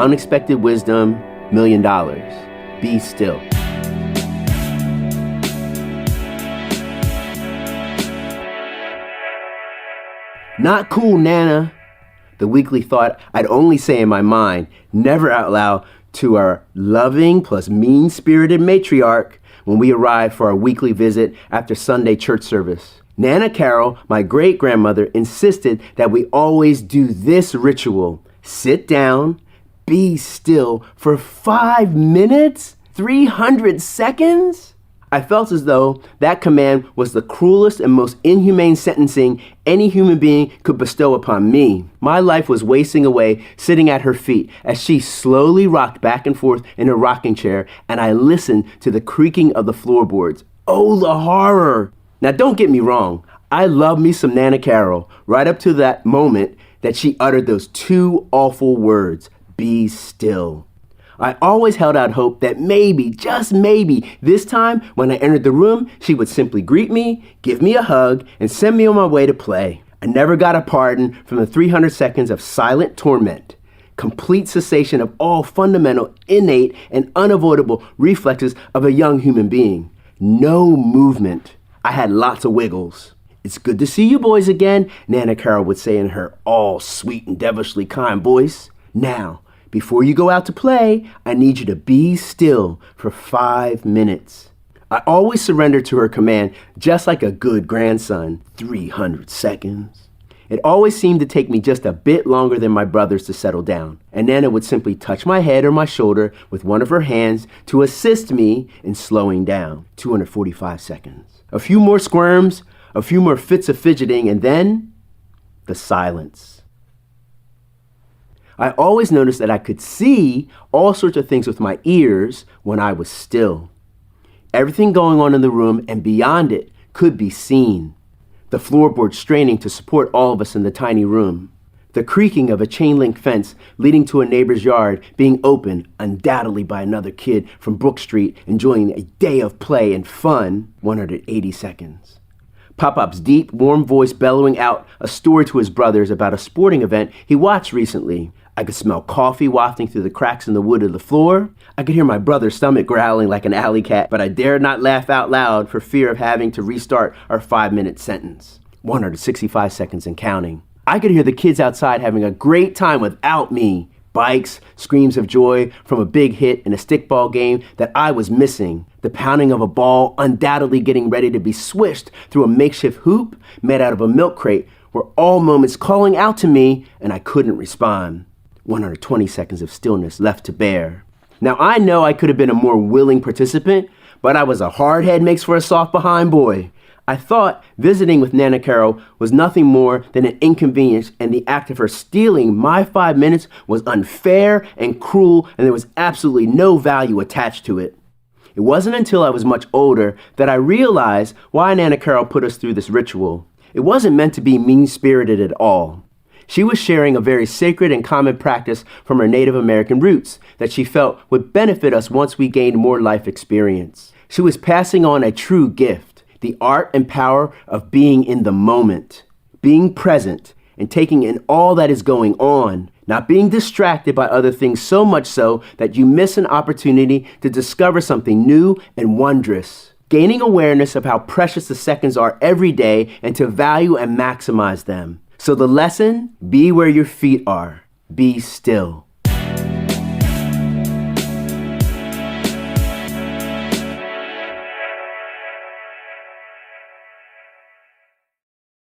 Unexpected wisdom, $1 million. Be still. Not cool, Nana. The weekly thought I'd only say in my mind, never out loud, to our loving plus mean-spirited matriarch when we arrived for our weekly visit after Sunday church service. Nana Carroll, my great-grandmother, insisted that we always do this ritual. Sit down, be still for 5 minutes, 300 seconds? I felt as though that command was the cruelest and most inhumane sentencing any human being could bestow upon me. My life was wasting away sitting at her feet as she slowly rocked back and forth in her rocking chair, and I listened to the creaking of the floorboards. Oh, the horror! Now don't get me wrong, I love me some Nana Carroll, right up to that moment that she uttered those 2 awful words, be still. I always held out hope that maybe, just maybe, this time when I entered the room, she would simply greet me, give me a hug, and send me on my way to play. I never got a pardon from the 300 seconds of silent torment. Complete cessation of all fundamental, innate, and unavoidable reflexes of a young human being. No movement. I had lots of wiggles. It's good to see you boys again, Nana Carroll would say in her all sweet and devilishly kind voice. Now, before you go out to play, I need you to be still for 5 minutes. I always surrendered to her command, just like a good grandson. 300 seconds. It always seemed to take me just a bit longer than my brothers to settle down, and Nana would simply touch my head or my shoulder with one of her hands to assist me in slowing down. 245 seconds. A few more squirms, a few more fits of fidgeting, and then the silence. I always noticed that I could see all sorts of things with my ears when I was still. Everything going on in the room and beyond it could be seen. The floorboard straining to support all of us in the tiny room. The creaking of a chain-link fence leading to a neighbor's yard being opened, undoubtedly by another kid from Brook Street enjoying a day of play and fun. 180 seconds. Pop-Pop's deep, warm voice bellowing out a story to his brothers about a sporting event he watched recently. I could smell coffee wafting through the cracks in the wood of the floor. I could hear my brother's stomach growling like an alley cat, but I dared not laugh out loud for fear of having to restart our 5-minute sentence. 165 seconds and counting. I could hear the kids outside having a great time without me. Bikes, screams of joy from a big hit in a stickball game that I was missing. The pounding of a ball undoubtedly getting ready to be swished through a makeshift hoop made out of a milk crate were all moments calling out to me, and I couldn't respond. 120 seconds of stillness left to bear. Now I know I could have been a more willing participant, but I was a hard head makes for a soft behind boy. I thought visiting with Nana Carroll was nothing more than an inconvenience, and the act of her stealing my 5 minutes was unfair and cruel, and there was absolutely no value attached to it. It wasn't until I was much older that I realized why Nana Carroll put us through this ritual. It wasn't meant to be mean-spirited at all. She was sharing a very sacred and common practice from her Native American roots that she felt would benefit us once we gained more life experience. She was passing on a true gift, the art and power of being in the moment, being present, and taking in all that is going on, not being distracted by other things so much so that you miss an opportunity to discover something new and wondrous. Gaining awareness of how precious the seconds are every day and to value and maximize them. So the lesson, be where your feet are. Be still.